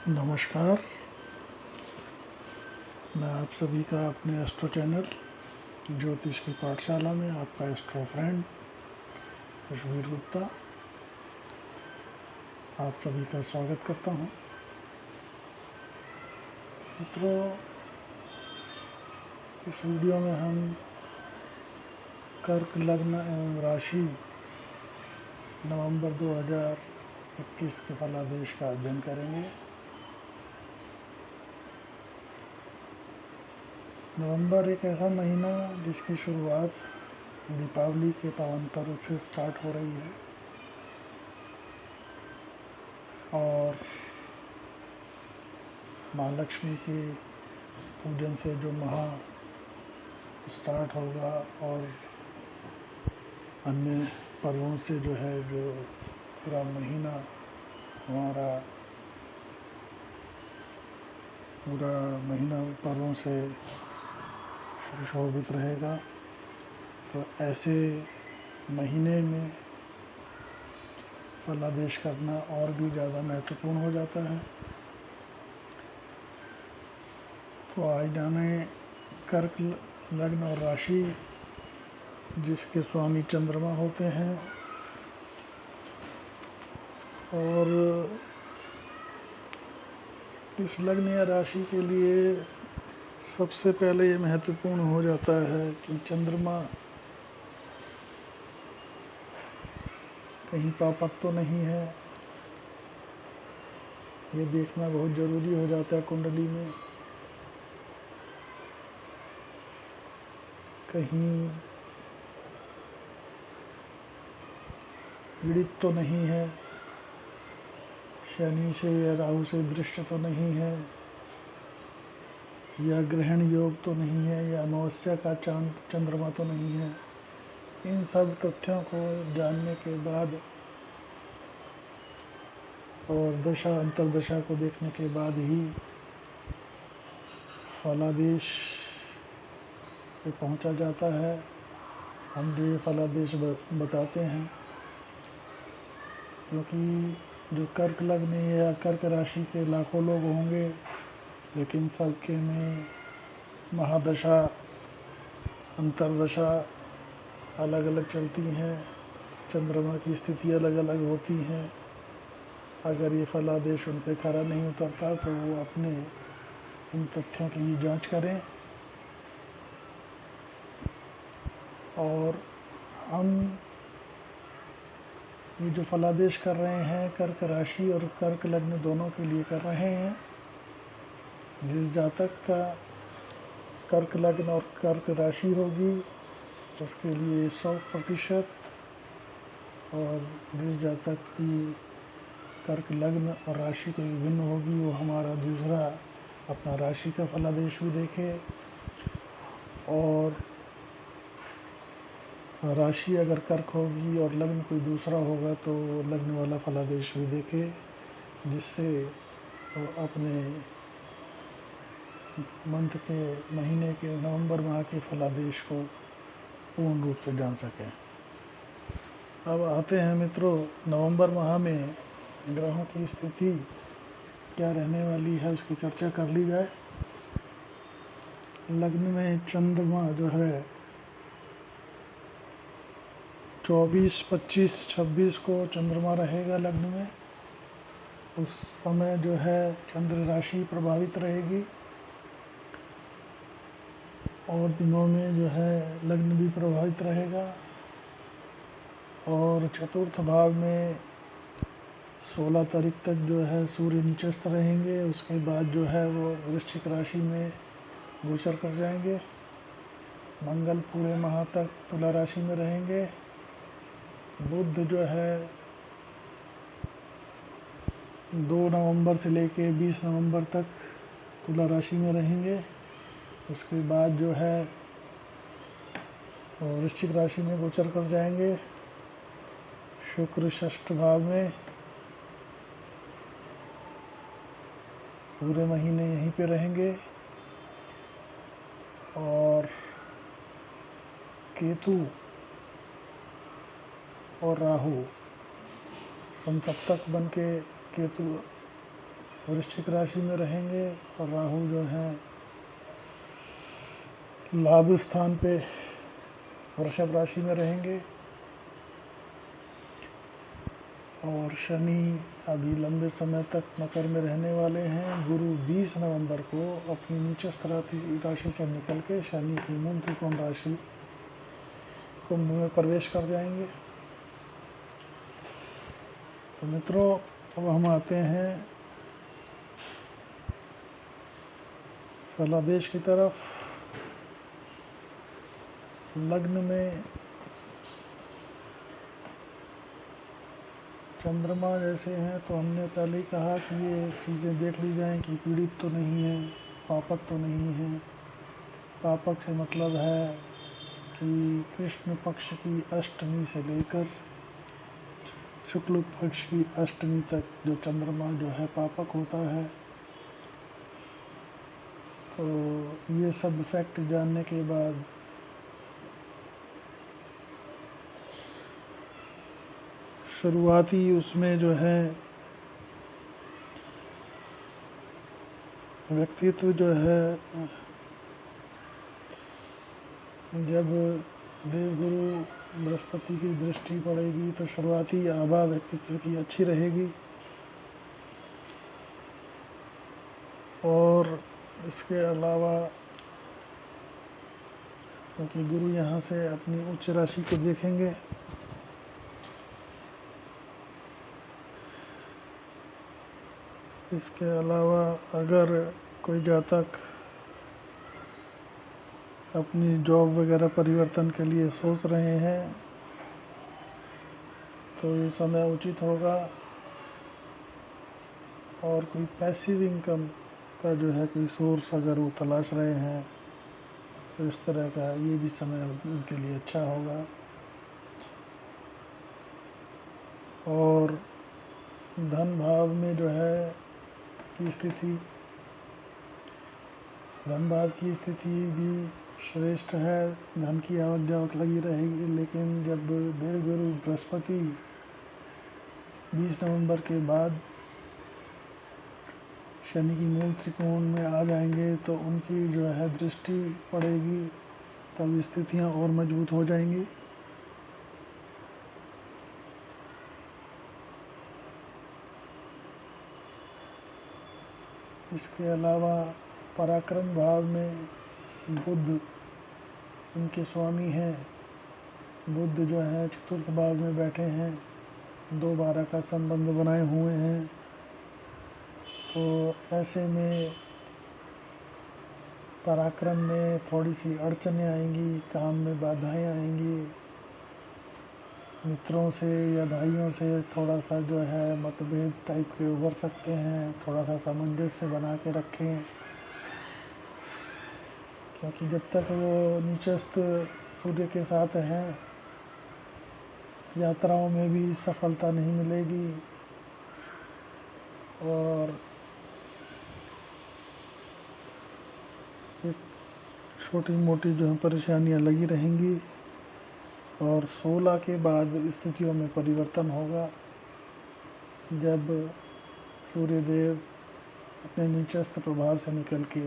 नमस्कार। मैं आप सभी का अपने एस्ट्रो चैनल ज्योतिष की पाठशाला में आपका एस्ट्रो फ्रेंड कश्मीर गुप्ता आप सभी का स्वागत करता हूं। मित्रों, इस वीडियो में हम कर्क लग्न एवं राशि नवंबर 2021 के फलादेश का अध्ययन करेंगे। नवंबर एक ऐसा महीना जिसकी शुरुआत दीपावली के पावन पर्व से स्टार्ट हो रही है और माँ लक्ष्मी के पूजन से जो माह स्टार्ट होगा और अन्य पर्वों से जो पूरा महीना हमारा पर्वों से सुशोभित रहेगा। तो ऐसे महीने में फलादेश करना और भी ज़्यादा महत्वपूर्ण हो जाता है। तो आज जाने कर्क लग्न और राशि जिसके स्वामी चंद्रमा होते हैं और इस लग्न या राशि के लिए सबसे पहले ये महत्वपूर्ण हो जाता है कि चंद्रमा कहीं पापक तो नहीं है। ये देखना बहुत ज़रूरी हो जाता है कुंडली में। कहीं पीड़ित तो नहीं है, शनि से या राहु से दृष्ट तो नहीं है, या ग्रहण योग तो नहीं है, या अमावस्या का चांद चंद्रमा तो नहीं है। इन सब तथ्यों को जानने के बाद और दशा अंतर्दशा को देखने के बाद ही फलादेश पे पहुंचा जाता है। हम जो ये फलादेश बताते हैं, क्योंकि जो कर्क लग्न या कर्क राशि के लाखों लोग होंगे, लेकिन सबके में महादशा अंतर्दशा अलग अलग चलती हैं, चंद्रमा की स्थिति अलग अलग होती हैं। अगर ये फलादेश उन पे खरा नहीं उतरता तो वो अपने इन तथ्यों की जांच करें। और हम ये जो फलादेश कर रहे हैं कर्क राशि और कर्क लग्न दोनों के लिए कर रहे हैं। जिस जातक का कर्क लग्न और कर्क राशि होगी उसके लिए 100%, और जिस जातक की कर्क लग्न और राशि के विभिन्न होगी वो हमारा दूसरा अपना राशि का फलादेश भी देखे, और राशि अगर कर्क होगी और लग्न कोई दूसरा होगा तो लग्न वाला फलादेश भी देखे, जिससे वो अपने मंथ के महीने के नवंबर माह के फलादेश को पूर्ण रूप से जान सकें। अब आते हैं मित्रों, नवंबर माह में ग्रहों की स्थिति क्या रहने वाली है उसकी चर्चा कर ली जाए। लग्न में चंद्रमा जो है 24, 25, 26 को चंद्रमा रहेगा लग्न में। उस समय जो है चंद्र राशि प्रभावित रहेगी और दिनों में जो है लग्न भी प्रभावित रहेगा। और चतुर्थ भाव में 16 तारीख तक जो है सूर्य नीचस्थ रहेंगे। उसके बाद जो है वो वृश्चिक राशि में गोचर कर जाएंगे। मंगल पूरे माह तक तुला राशि में रहेंगे। बुध जो है 2 नवंबर से लेके 20 नवंबर तक तुला राशि में रहेंगे। उसके बाद जो है वृश्चिक राशि में गोचर कर जाएंगे। शुक्र षष्ठ भाव में पूरे महीने यहीं पे रहेंगे। और केतु और राहु समसप्तक बन के केतु वृश्चिक राशि में रहेंगे और राहु जो है लाभ स्थान पे वृषभ राशि में रहेंगे। और शनि अभी लंबे समय तक मकर में रहने वाले हैं। गुरु 20 नवंबर को अपनी नीचस्थ राशि से निकल के शनि की मूल त्रिकोण राशि कुंभ में प्रवेश कर जाएंगे। तो मित्रों, अब हम आते हैं फलादेश की तरफ। लग्न में चंद्रमा जैसे हैं तो हमने पहले ही कहा कि ये चीज़ें देख ली जाएं कि पीड़ित तो नहीं है, पापक तो नहीं है। पापक से मतलब है कि कृष्ण पक्ष की अष्टमी से लेकर शुक्ल पक्ष की अष्टमी तक जो चंद्रमा जो है पापक होता है। तो ये सब फैक्ट जानने के बाद शुरुआती उसमें जो है व्यक्तित्व जो है जब देवगुरु बृहस्पति की दृष्टि पड़ेगी तो शुरुआती आभा व्यक्तित्व की अच्छी रहेगी। और इसके अलावा क्योंकि गुरु यहाँ से अपनी उच्च राशि को देखेंगे, इसके अलावा अगर कोई जातक अपनी जॉब वगैरह परिवर्तन के लिए सोच रहे हैं तो ये समय उचित होगा। और कोई पैसिव इनकम का जो है कोई सोर्स अगर वो तलाश रहे हैं तो इस तरह का ये भी समय उनके लिए अच्छा होगा। और धन भाव में जो है की स्थिति, धन भाव की स्थिति भी श्रेष्ठ है, धन की आवक जावक लगी रहेगी। लेकिन जब देवगुरु बृहस्पति 20 नवंबर के बाद शनि की मूल त्रिकोण में आ जाएंगे तो उनकी जो है दृष्टि पड़ेगी, तब स्थितियां और मजबूत हो जाएंगी। इसके अलावा पराक्रम भाव में बुध इनके स्वामी हैं। बुध जो है चतुर्थ भाव में बैठे हैं, 2-12 का संबंध बनाए हुए हैं। तो ऐसे में पराक्रम में थोड़ी सी अड़चनें आएंगी, काम में बाधाएं आएंगी, मित्रों से या भाइयों से थोड़ा सा जो है मतभेद टाइप के उभर सकते हैं। थोड़ा सा सामंजस्य बना के रखें, क्योंकि जब तक वो नीचस्थ सूर्य के साथ हैं यात्राओं में भी सफलता नहीं मिलेगी और एक छोटी मोटी जो है परेशानियां लगी रहेंगी। और 16 के बाद स्थितियों में परिवर्तन होगा जब सूर्यदेव अपने नीचस्थ प्रभाव से निकल के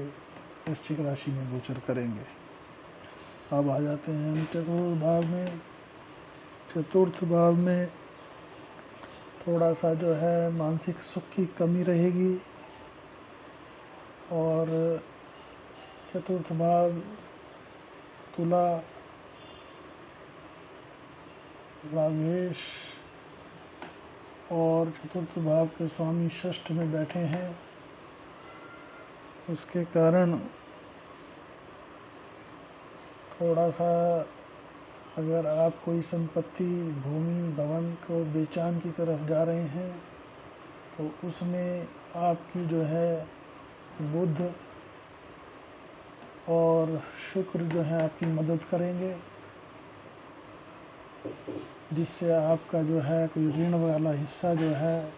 वृश्चिक राशि में गोचर करेंगे। अब आ जाते हैं हम चतुर्थ भाव में। चतुर्थ भाव में थोड़ा सा जो है मानसिक सुख की कमी रहेगी। और चतुर्थ भाव तुला, रावेश और चतुर्थ भाव के स्वामी षष्ठ में बैठे हैं। उसके कारण थोड़ा सा अगर आप कोई संपत्ति, भूमि, भवन को बेचान की तरफ जा रहे हैं तो उसमें आपकी जो है बुध और शुक्र जो है आपकी मदद करेंगे, जिससे आपका जो है कोई ऋण वाला हिस्सा जो है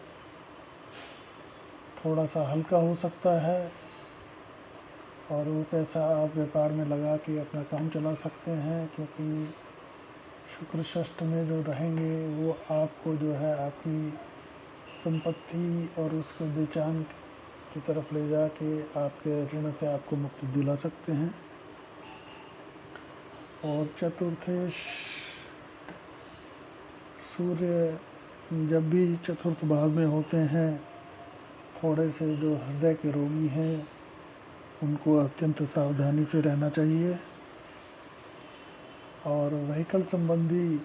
थोड़ा सा हल्का हो सकता है और वो पैसा आप व्यापार में लगा के अपना काम चला सकते हैं। क्योंकि शुक्र षष्ठ में जो रहेंगे वो आपको जो है आपकी संपत्ति और उसके बेचान की तरफ ले जाके आपके ऋण से आपको मुक्ति दिला सकते हैं। और चतुर्थेश सूर्य जब भी चतुर्थ भाव में होते हैं, थोड़े से जो हृदय के रोगी हैं उनको अत्यंत सावधानी से रहना चाहिए। और व्हीकल संबंधी,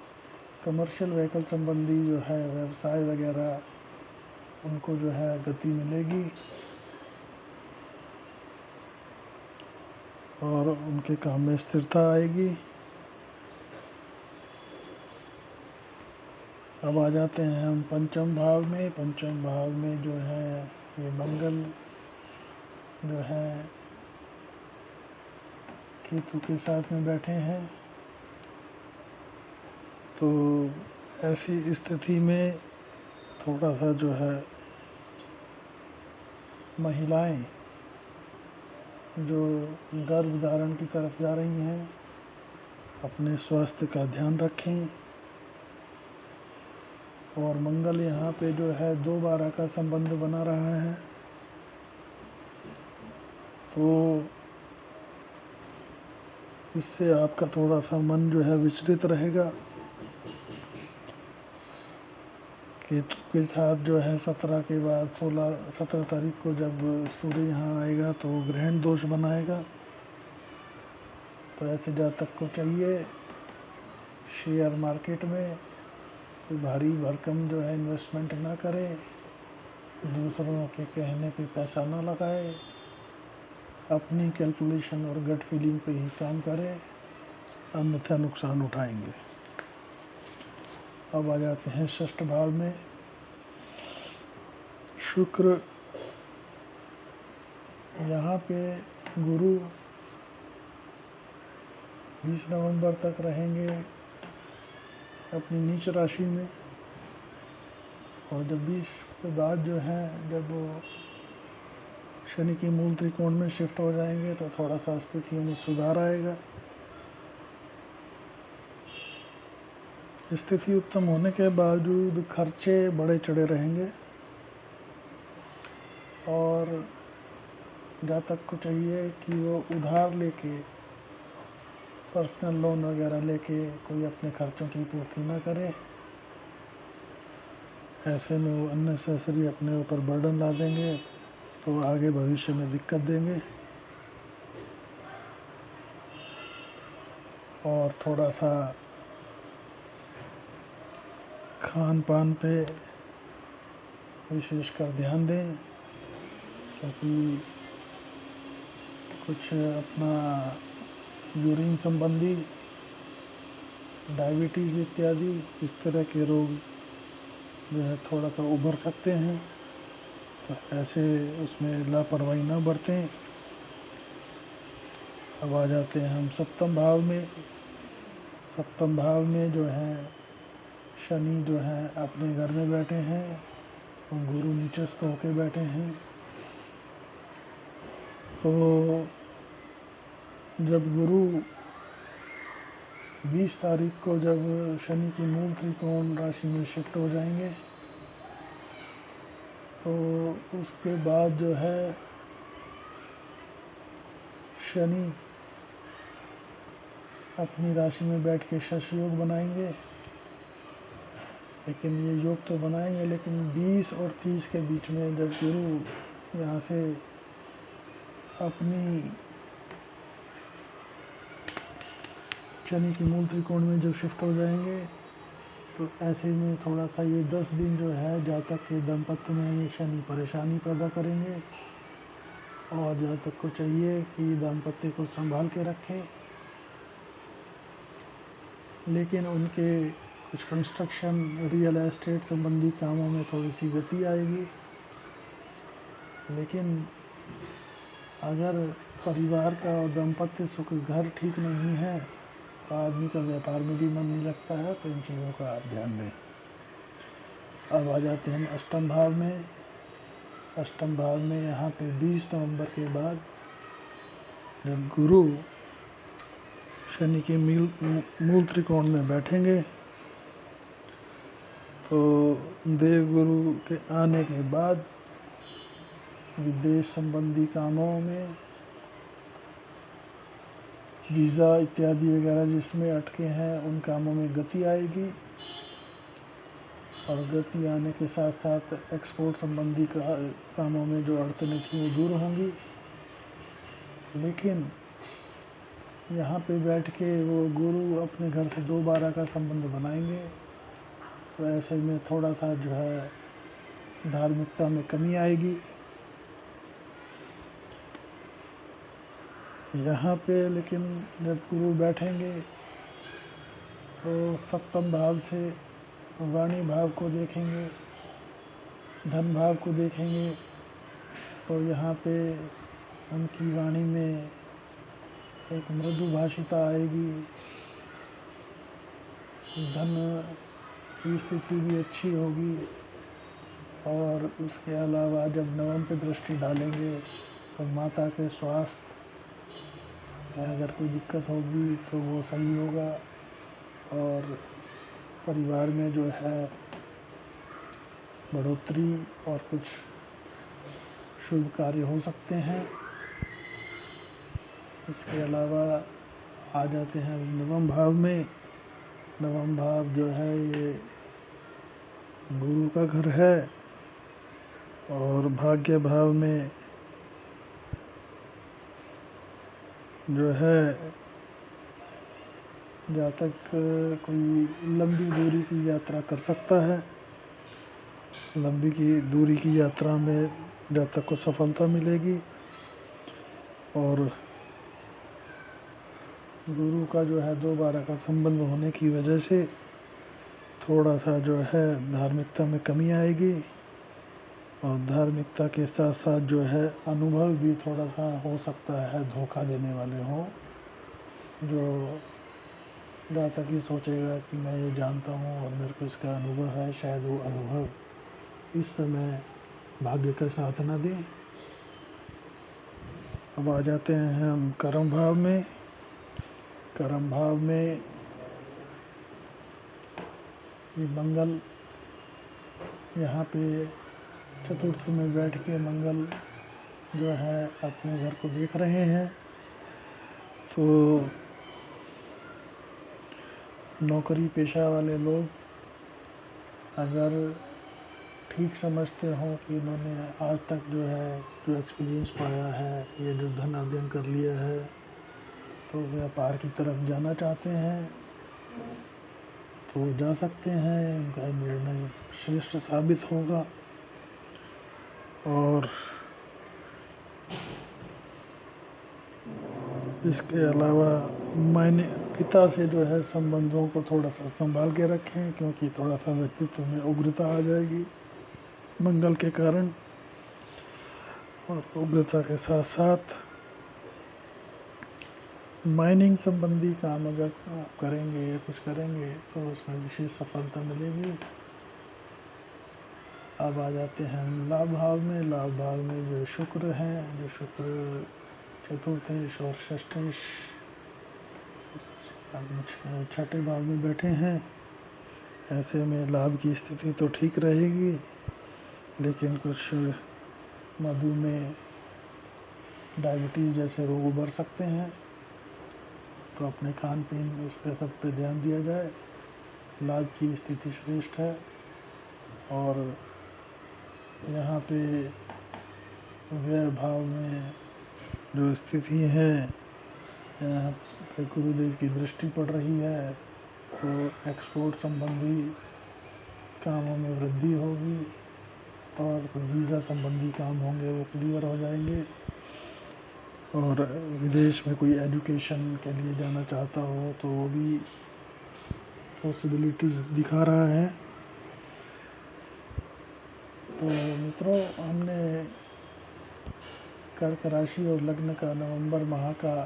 कमर्शियल व्हीकल संबंधी जो है व्यवसाय वगैरह, उनको जो है गति मिलेगी और उनके काम में स्थिरता आएगी। अब आ जाते हैं हम पंचम भाव में। पंचम भाव में जो है ये मंगल जो है केतु के साथ में बैठे हैं। तो ऐसी स्थिति में थोड़ा सा जो है महिलाएं जो गर्भ धारण की तरफ जा रही हैं, अपने स्वास्थ्य का ध्यान रखें। और मंगल यहाँ पे जो है 2-12 का संबंध बना रहा है, तो इससे आपका थोड़ा सा मन जो है विचलित रहेगा। केतु के साथ जो है 17 के बाद 17 तारीख को जब सूर्य यहाँ आएगा तो ग्रहण दोष बनाएगा। तो ऐसे जातक को चाहिए शेयर मार्केट में कोई भारी भरकम जो है इन्वेस्टमेंट ना करे, दूसरों के कहने पे पैसा ना लगाए, अपनी कैलकुलेशन और गट फीलिंग पे ही काम करे, अन्यथा नुकसान उठाएंगे। अब आ जाते हैं षष्ठ भाव में। शुक्र यहाँ पे गुरु 20 नवंबर तक रहेंगे अपनी नीच राशि में। और जब 20 के बाद जो है, जब वो शनि की मूल त्रिकोण में शिफ्ट हो जाएंगे तो थोड़ा सा स्थिति में सुधार आएगा। स्थिति उत्तम होने के बावजूद खर्चे बड़े चढ़े रहेंगे। और जातक को चाहिए कि वो उधार लेके, पर्सनल लोन वगैरह लेके कोई अपने खर्चों की पूर्ति ना करे। ऐसे में वो अननेसेसरी अपने ऊपर बर्डन ला देंगे तो आगे भविष्य में दिक्कत देंगे। और थोड़ा सा खान पान पे विशेषकर ध्यान दें, क्योंकि कुछ अपना यूरिन संबंधी, डायबिटीज़ इत्यादि इस तरह के रोग जो है थोड़ा सा उभर सकते हैं। तो ऐसे उसमें लापरवाही ना बरतें। अब आ जाते हैं हम सप्तम भाव में। सप्तम भाव में जो है शनि जो है अपने घर में बैठे हैं और गुरु नीचस्थ होके बैठे हैं। तो जब गुरु 20 तारीख को जब शनि की मूल त्रिकोण राशि में शिफ्ट हो जाएंगे तो उसके बाद जो है शनि अपनी राशि में बैठ के शश योग बनाएंगे। लेकिन ये योग तो बनाएंगे, लेकिन 20 और 30 के बीच में जब गुरु यहाँ से अपनी शनि की मूल त्रिकोण में जब शिफ्ट हो जाएंगे तो ऐसे में थोड़ा सा ये 10 दिन जो है जातक के दाम्पत्य में ये शनि परेशानी पैदा करेंगे। और जातक को चाहिए कि दाम्पत्य को संभाल के रखें। लेकिन उनके कुछ कंस्ट्रक्शन, रियल एस्टेट संबंधी कामों में थोड़ी सी गति आएगी। लेकिन अगर परिवार का और दाम्पत्य सुख घर ठीक नहीं है तो आदमी का व्यापार में भी मन नहीं लगता है। तो इन चीज़ों का आप ध्यान दें। अब आ जाते हैं अष्टम भाव में। अष्टम भाव में यहाँ पे 20 नवंबर के बाद जब गुरु शनि के मूल त्रिकोण में बैठेंगे तो देव गुरु के आने के बाद विदेश संबंधी कामों में, वीज़ा इत्यादि वगैरह जिसमें अटके हैं उन कामों में गति आएगी, और गति आने के साथ साथ एक्सपोर्ट संबंधी कामों में जो अड़चनें थी वो दूर होंगी। लेकिन यहाँ पे बैठ के वो गुरु अपने घर से 2 का संबंध बनाएंगे, तो ऐसे में थोड़ा सा जो है धार्मिकता में कमी आएगी। यहाँ पे लेकिन जब गुरु बैठेंगे तो सप्तम भाव से वाणी भाव को देखेंगे, धन भाव को देखेंगे, तो यहाँ पे उनकी वाणी में एक मृदु भाषिता आएगी, धन की स्थिति भी अच्छी होगी। और उसके अलावा जब नवम पे दृष्टि डालेंगे तो माता के स्वास्थ्य में अगर कोई दिक्कत होगी तो वो सही होगा, और परिवार में जो है बढ़ोतरी और कुछ शुभ कार्य हो सकते हैं। इसके अलावा आ जाते हैं नवम भाव में। नवम भाव जो है ये गुरु का घर है, और भाग्य भाव में जो है जातक कोई लंबी दूरी की यात्रा कर सकता है। लंबी की दूरी की यात्रा में जातक को सफलता मिलेगी, और गुरु का जो है 2 का संबंध होने की वजह से थोड़ा सा जो है धार्मिकता में कमी आएगी, और धार्मिकता के साथ साथ जो है अनुभव भी थोड़ा सा हो सकता है धोखा देने वाले हों, जो जातक ही सोचेगा कि मैं ये जानता हूँ और मेरे को इसका अनुभव है, शायद वो अनुभव इस समय भाग्य का साथ न दें। अब आ जाते हैं हम कर्म भाव में। कर्म भाव में ये मंगल यहाँ पे चतुर्थ में बैठ के मंगल जो है अपने घर को देख रहे हैं, तो नौकरी पेशा वाले लोग अगर ठीक समझते हों कि इन्होंने आज तक जो है जो एक्सपीरियंस पाया है, ये जो धन अर्जन कर लिया है, तो व्यापार की तरफ जाना चाहते हैं तो जा सकते हैं। उनका निर्णय श्रेष्ठ साबित होगा। और इसके अलावा मायने पिता से जो है संबंधों को थोड़ा सा संभाल के रखें, क्योंकि थोड़ा सा व्यक्तित्व में उग्रता आ जाएगी मंगल के कारण। और उग्रता के साथ साथ माइनिंग संबंधी काम अगर आप करेंगे या कुछ करेंगे तो उसमें विशेष सफलता मिलेगी। अब आ जाते हैं हम लाभ भाव में। लाभ भाव में जो शुक्र हैं, जो शुक्र चतुर्थेश और षष्ठेश छठे भाव में बैठे हैं, ऐसे में लाभ की स्थिति तो ठीक रहेगी, लेकिन कुछ मधुमेह, डायबिटीज़ जैसे रोग उभर सकते हैं, तो अपने खान पीन उस पर सब पे ध्यान दिया जाए। लाभ की स्थिति श्रेष्ठ है। और यहाँ पे व्यय भाव में जो स्थिति है, यहाँ पे गुरुदेव की दृष्टि पड़ रही है, तो एक्सपोर्ट संबंधी कामों में वृद्धि होगी, और वीज़ा संबंधी काम होंगे वो क्लियर हो जाएंगे। और विदेश में कोई एजुकेशन के लिए जाना चाहता हो तो वो भी पॉसिबिलिटीज़ दिखा रहा है। तो मित्रों, हमने कर्क राशि और लग्न का नवंबर माह का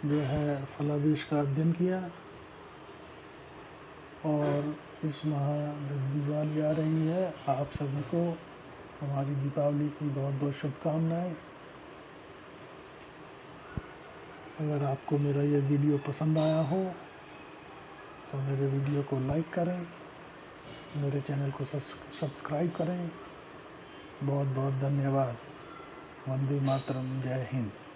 जो है फलादेश का अध्ययन किया, और इस माह जो दिवाली आ रही है, आप सभी को हमारी दीपावली की बहुत बहुत शुभकामनाएं। अगर आपको मेरा ये वीडियो पसंद आया हो तो मेरे वीडियो को लाइक करें, मेरे चैनल को सब्सक्राइब करें, बहुत बहुत धन्यवाद। वंदे मातरम, जय हिंद।